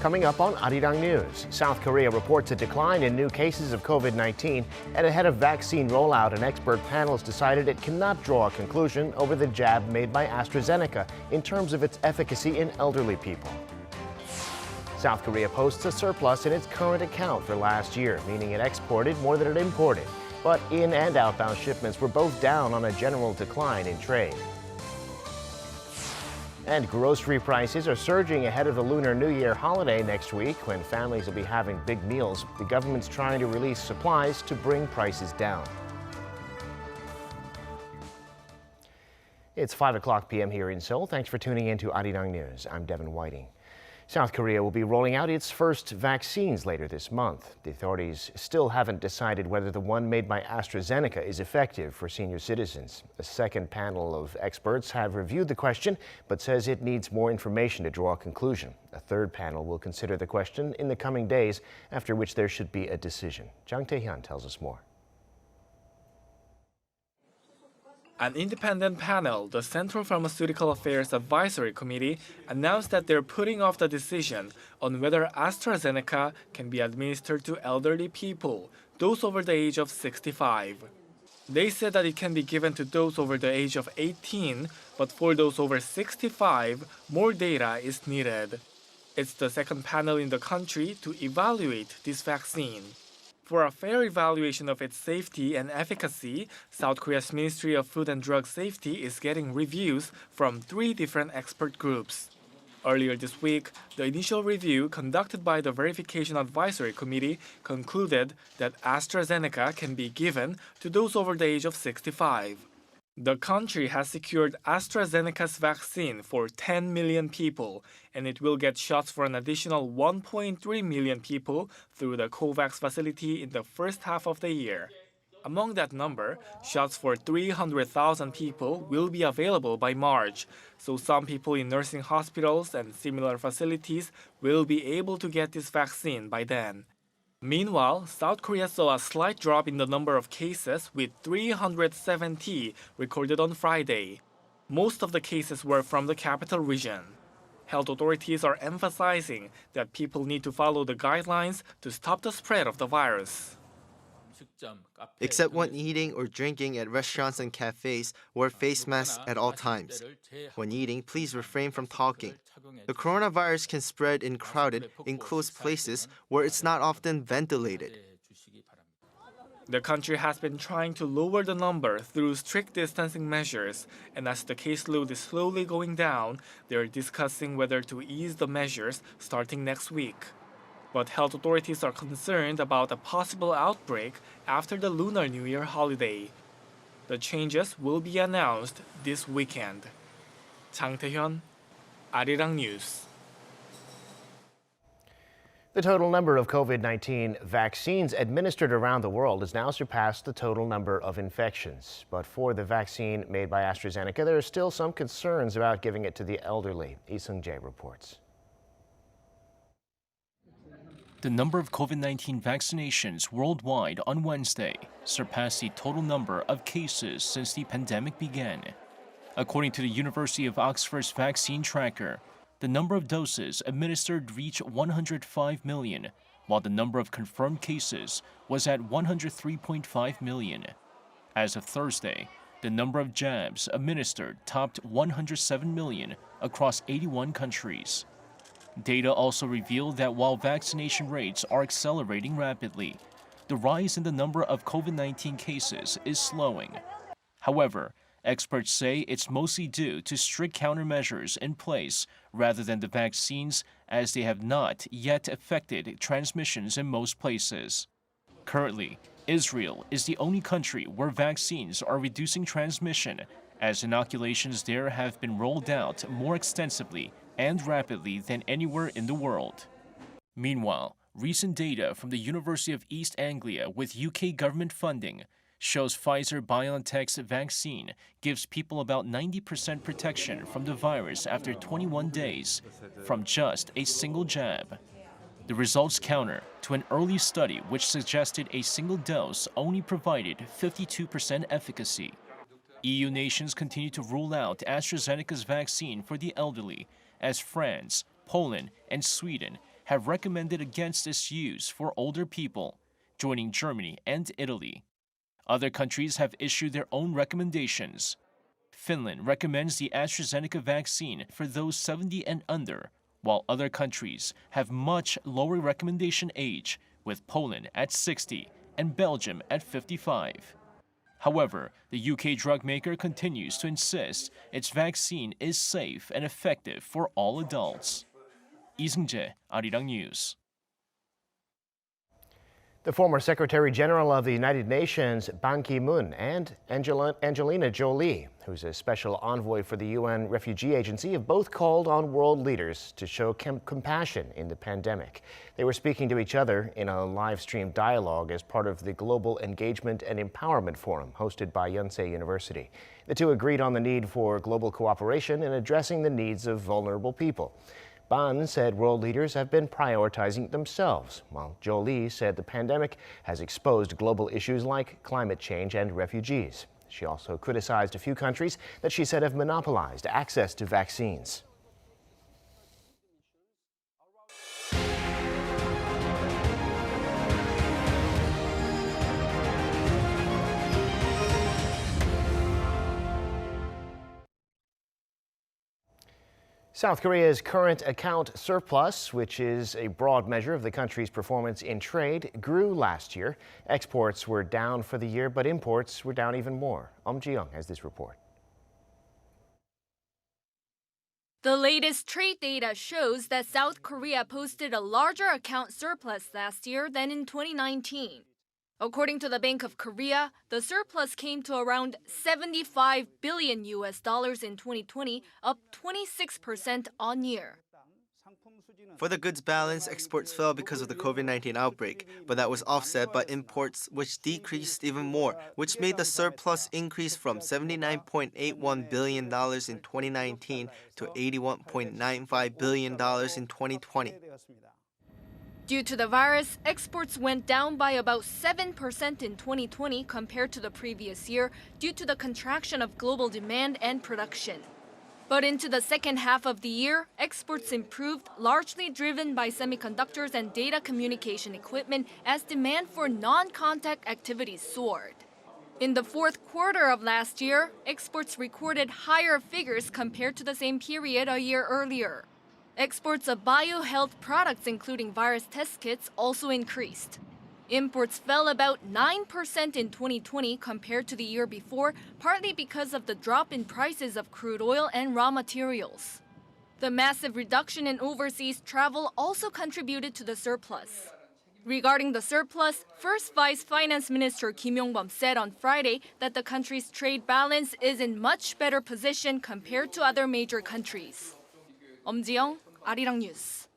Coming up on Arirang News, South Korea reports a decline in new cases of COVID-19, and ahead of vaccine rollout, an expert panel has decided it cannot draw a conclusion over the jab made by AstraZeneca in terms of its efficacy in elderly people. South Korea posts a surplus in its current account for last year, meaning it exported more than it imported. But in- and outbound shipments were both down on a general decline in trade. And grocery prices are surging ahead of the Lunar New Year holiday next week, when families will be having big meals. The government's trying to release supplies to bring prices down. It's 5 p.m. here in Seoul. Thanks for tuning in to Arirang News. I'm Devin Whiting. South Korea will be rolling out its first vaccines later this month. The authorities still haven't decided whether the one made by AstraZeneca is effective for senior citizens. A second panel of experts have reviewed the question, but says it needs more information to draw a conclusion. A third panel will consider the question in the coming days, after which there should be a decision. Jang Tae-hyun tells us more. An independent panel, the Central Pharmaceutical Affairs Advisory Committee, announced that they're putting off the decision on whether AstraZeneca can be administered to elderly people, those over the age of 65. They said that it can be given to those over the age of 18, but for those over 65, more data is needed. It's the second panel in the country to evaluate this vaccine. For a fair evaluation of its safety and efficacy, South Korea's Ministry of Food and Drug Safety is getting reviews from 3 different expert groups. Earlier this week, the initial review conducted by the Verification Advisory Committee concluded that AstraZeneca can be given to those over the age of 65. The country has secured AstraZeneca's vaccine for 10 million people, and it will get shots for an additional 1.3 million people through the COVAX facility in the first half of the year. Among that number, shots for 300,000 people will be available by March, so some people in nursing hospitals and similar facilities will be able to get this vaccine by then. Meanwhile, South Korea saw a slight drop in the number of cases, with 370 recorded on Friday. Most of the cases were from the capital region. Health authorities are emphasizing that people need to follow the guidelines to stop the spread of the virus. Except when eating or drinking at restaurants and cafes, wear face masks at all times. When eating, please refrain from talking. The coronavirus can spread in crowded, enclosed places where it's not often ventilated. The country has been trying to lower the number through strict distancing measures, and as the caseload is slowly going down, they're discussing whether to ease the measures starting next week. But health authorities are concerned about a possible outbreak after the Lunar New Year holiday. The changes will be announced this weekend. Jang Tae-hyun, Arirang News. The total number of COVID-19 vaccines administered around the world has now surpassed the total number of infections. But for the vaccine made by AstraZeneca, there are still some concerns about giving it to the elderly. Lee Seung-jae reports. The number of COVID-19 vaccinations worldwide on Wednesday surpassed the total number of cases since the pandemic began. According to the University of Oxford's vaccine tracker, the number of doses administered reached 105 million, while the number of confirmed cases was at 103.5 million. As of Thursday, the number of jabs administered topped 107 million across 81 countries. Data also revealed that while vaccination rates are accelerating rapidly, the rise in the number of COVID-19 cases is slowing. However, experts say it's mostly due to strict countermeasures in place rather than the vaccines, as they have not yet affected transmissions in most places. Currently, Israel is the only country where vaccines are reducing transmission, as inoculations there have been rolled out more extensively and rapidly than anywhere in the world. Meanwhile, recent data from the University of East Anglia with UK government funding shows Pfizer-BioNTech's vaccine gives people about 90% protection from the virus after 21 days from just a single jab. The results counter to an early study which suggested a single dose only provided 52% efficacy. EU nations continue to rule out AstraZeneca's vaccine for the elderly, as France, Poland, and Sweden have recommended against its use for older people, joining Germany and Italy. Other countries have issued their own recommendations. Finland recommends the AstraZeneca vaccine for those 70 and under, while other countries have much lower recommendation age, with Poland at 60 and Belgium at 55. However, the UK drug maker continues to insist its vaccine is safe and effective for all adults. Lee Seung-jae, Arirang News. The former Secretary General of the United Nations, Ban Ki-moon, and Angelina Jolie, who's a special envoy for the UN Refugee Agency, have both called on world leaders to show compassion in the pandemic. They were speaking to each other in a live-streamed dialogue as part of the Global Engagement and Empowerment Forum hosted by Yonsei University. The two agreed on the need for global cooperation in addressing the needs of vulnerable people. Ban said world leaders have been prioritizing themselves, while Jolie said the pandemic has exposed global issues like climate change and refugees. She also criticized a few countries that she said have monopolized access to vaccines. South Korea's current account surplus, which is a broad measure of the country's performance in trade, grew last year. Exports were down for the year, but imports were down even more. Ji-young has this report. The latest trade data shows that South Korea posted a larger account surplus last year than in 2019. According to the Bank of Korea, the surplus came to around $75 billion in 2020, up 26% on year. For the goods balance, exports fell because of the COVID-19 outbreak, but that was offset by imports, which decreased even more, which made the surplus increase from $79.81 billion in 2019 to $81.95 billion in 2020. Due to the virus, exports went down by about 7% in 2020 compared to the previous year due to the contraction of global demand and production. But into the second half of the year, exports improved, largely driven by semiconductors and data communication equipment as demand for non-contact activities soared. In the fourth quarter of last year, exports recorded higher figures compared to the same period a year earlier. Exports of biohealth products, including virus test kits, also increased. Imports fell about 9% in 2020 compared to the year before, partly because of the drop in prices of crude oil and raw materials. The massive reduction in overseas travel also contributed to the surplus. Regarding the surplus, First Vice Finance Minister Kim said on Friday that the country's trade balance is in much better position compared to other major countries. Ji-young, Arirang News.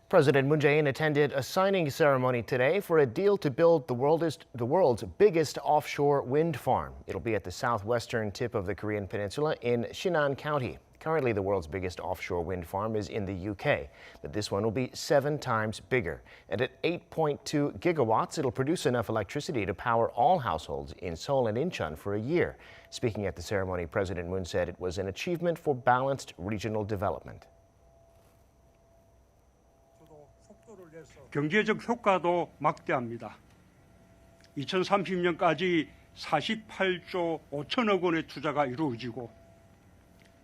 President Moon Jae-in attended a signing ceremony today for a deal to build the world's biggest offshore wind farm. It'll be at the southwestern tip of the Korean peninsula in Sinan County. Currently, the world's biggest offshore wind farm is in the UK, but this one will be 7 times bigger. And at 8.2 gigawatts, it'll produce enough electricity to power all households in Seoul and Incheon for a year. Speaking at the ceremony, President Moon said it was an achievement for balanced regional development. 경제적 효과도 막대합니다. 2030년까지 48조 5천억 원의 투자가 이루어지고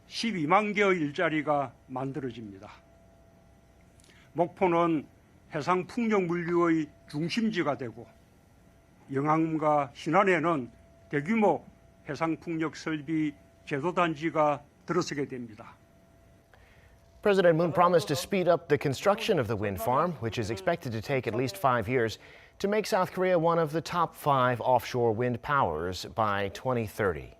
12만 개의 일자리가 만들어집니다. 목포는 해상 풍력 물류의 중심지가 되고 영암과 신안에는 대규모 해상 풍력 설비 제도 단지가 들어서게 됩니다. President Moon promised to speed up the construction of the wind farm, which is expected to take at least 5 years, to make South Korea one of the top 5 offshore wind powers by 2030.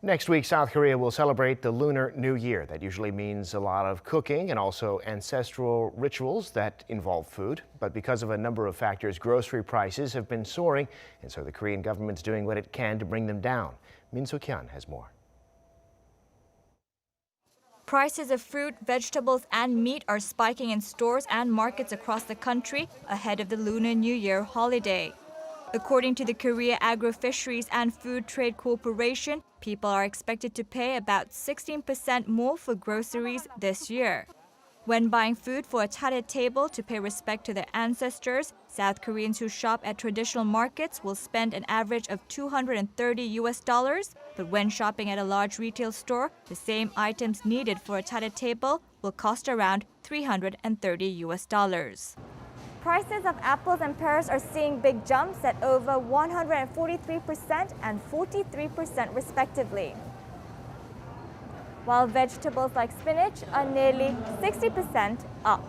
Next week, South Korea will celebrate the Lunar New Year. That usually means a lot of cooking and also ancestral rituals that involve food. But because of a number of factors, grocery prices have been soaring, and so the Korean government's doing what it can to bring them down. Min So-kyun has more. Prices of fruit, vegetables, and meat are spiking in stores and markets across the country ahead of the Lunar New Year holiday. According to the Korea Agro-Fisheries and Food Trade Corporation, People are expected to pay about 16% more for groceries this year. When buying food for a charity table to pay respect to their ancestors, South Koreans who shop at traditional markets will spend an average of $230, but when shopping at a large retail store, the same items needed for a charity table will cost around $330. Prices of apples and pears are seeing big jumps at over 143% and 43% respectively, while vegetables like spinach are nearly 60% up.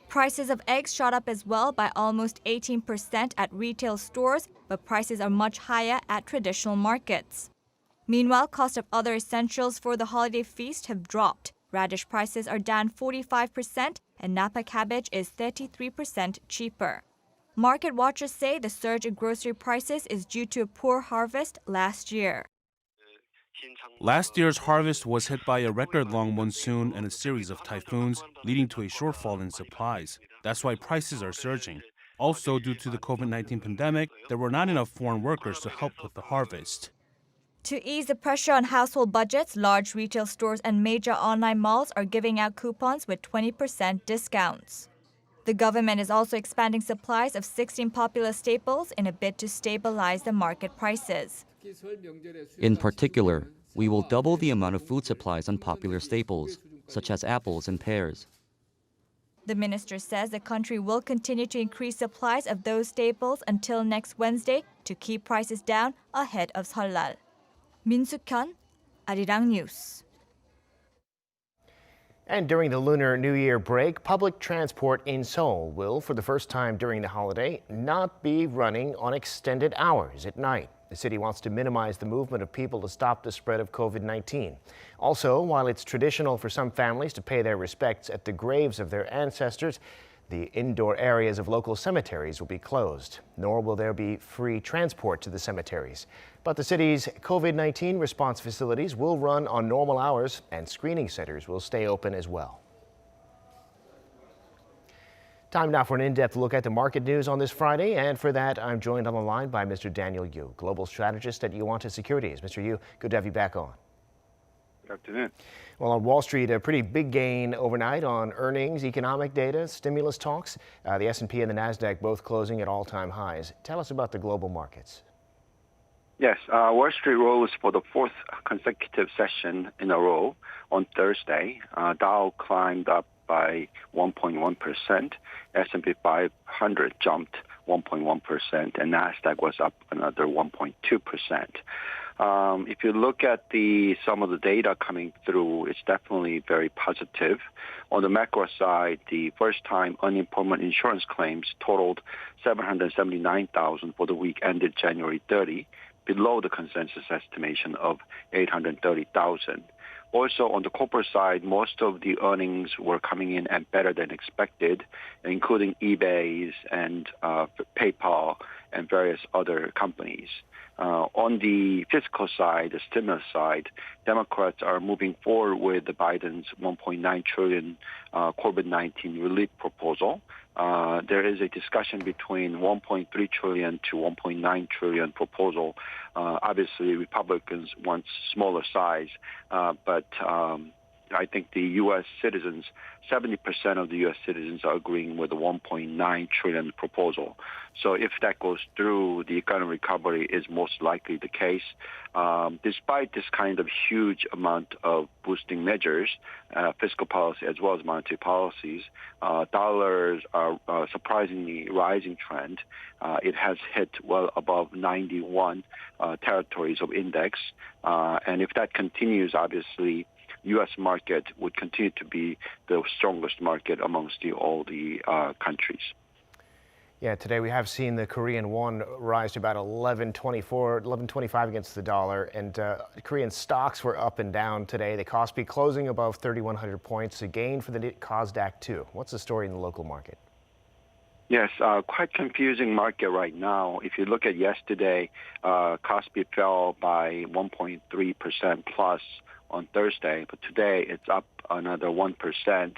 Prices of eggs shot up as well by almost 18% at retail stores, but prices are much higher at traditional markets. Meanwhile, cost of other essentials for the holiday feast have dropped. Radish prices are down 45% and Napa cabbage is 33% cheaper. Market watchers say the surge in grocery prices is due to a poor harvest last year. Last year's harvest was hit by a record-long monsoon and a series of typhoons, leading to a shortfall in supplies. That's why prices are surging. Also, due to the COVID-19 pandemic, there were not enough foreign workers to help with the harvest. To ease the pressure on household budgets, large retail stores and major online malls are giving out coupons with 20% discounts. The government is also expanding supplies of 16 popular staples in a bid to stabilize the market prices. In particular, we will double the amount of food supplies on popular staples, such as apples and pears. The minister says the country will continue to increase supplies of those staples until next Wednesday to keep prices down ahead of Seollal. Min Suk-hyun, Arirang News. And during the Lunar New Year break, public transport in Seoul will, for the first time during the holiday, not be running on extended hours at night. The city wants to minimize the movement of people to stop the spread of COVID-19. Also, while it's traditional for some families to pay their respects at the graves of their ancestors, the indoor areas of local cemeteries will be closed, nor will there be free transport to the cemeteries. But the city's COVID-19 response facilities will run on normal hours and screening centers will stay open as well. Time now for an in-depth look at the market news on this Friday, and for that I'm joined on the line by Mr. Daniel Yu, global strategist at Yuanta Securities. Mr. Yu, good to have you back on. Good afternoon. Well, on Wall Street, a pretty big gain overnight on earnings, economic data, stimulus talks. The S&P and the Nasdaq both closing at all-time highs. Tell us about the global markets. Yes, Wall Street rose for the fourth consecutive session in a row on Thursday. Dow climbed up by 1.1%, S&P 500 jumped 1.1%, and Nasdaq was up another 1.2%. If you look at some of the data coming through, it's definitely very positive. On the macro side, the first-time unemployment insurance claims totaled 779,000 for the week ended January 30, below the consensus estimation of 830,000. Also, on the corporate side, most of the earnings were coming in at better than expected, including eBay's and PayPal and various other companies. On the fiscal side, the stimulus side, Democrats are moving forward with Biden's $1.9 trillion COVID-19 relief proposal. There is a discussion between $1.3 trillion to $1.9 trillion proposal. Obviously, Republicans want smaller size, but I think the U.S. citizens, 70% of the U.S. citizens are agreeing with the $1.9 trillion proposal. So if that goes through, the economic recovery is most likely the case. Despite this kind of huge amount of boosting measures, fiscal policy as well as monetary policies, dollars are surprisingly rising trend. It has hit well above 91 territories of index. And if that continues, obviously, U.S. market would continue to be the strongest market amongst all the countries. Yeah, today we have seen the Korean won rise to about 11.25 against the dollar, and Korean stocks were up and down today. The Kospi closing above 3,100 points, a gain for the Kosdaq too. What's the story in the local market? Yes, quite confusing market right now. If you look at yesterday, Kospi fell by 1.3% plus on Thursday, but today it's up another 1%,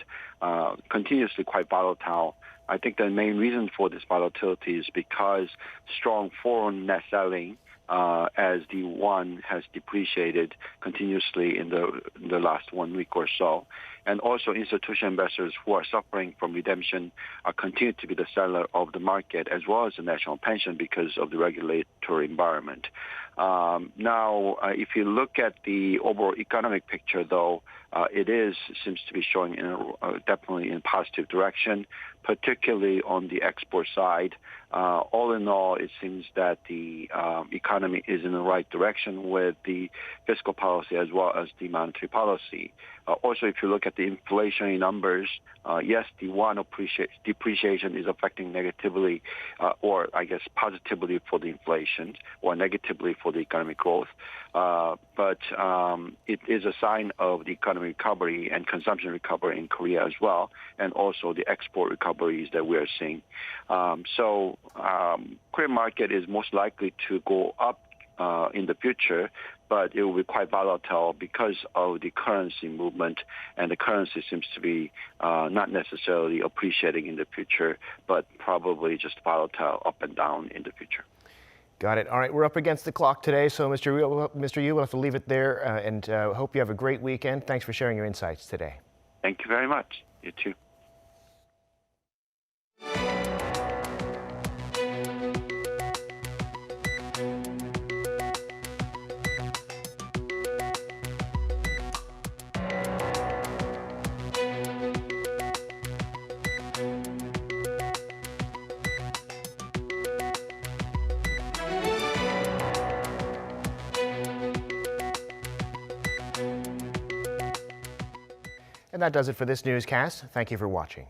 continuously quite volatile. I think the main reason for this volatility is because strong foreign net selling as the won has depreciated continuously in the last 1 week or so. And also institutional investors who are suffering from redemption continue to be the seller of the market, as well as the national pension, because of the regulatory environment. Now, if you look at the overall economic picture, though, it seems to be showing definitely in a positive direction, particularly on the export side. All in all, it seems that the economy is in the right direction with the fiscal policy as well as the monetary policy. Also, if you look at the inflationary numbers, yes, the won depreciation is affecting negatively, or I guess positively for the inflation, or negatively for the economic growth. But it is a sign of the economic recovery and consumption recovery in Korea as well, and also the export recoveries that we are seeing. So Korean market is most likely to go up in the future, but it will be quite volatile because of the currency movement, and the currency seems to be not necessarily appreciating in the future, but probably just volatile up and down in the future. Got it. All right, we're up against the clock today, so Mr. Yu, we'll have to leave it there, and hope you have a great weekend. Thanks for sharing your insights today. Thank you very much. You too. And that does it for this newscast. Thank you for watching.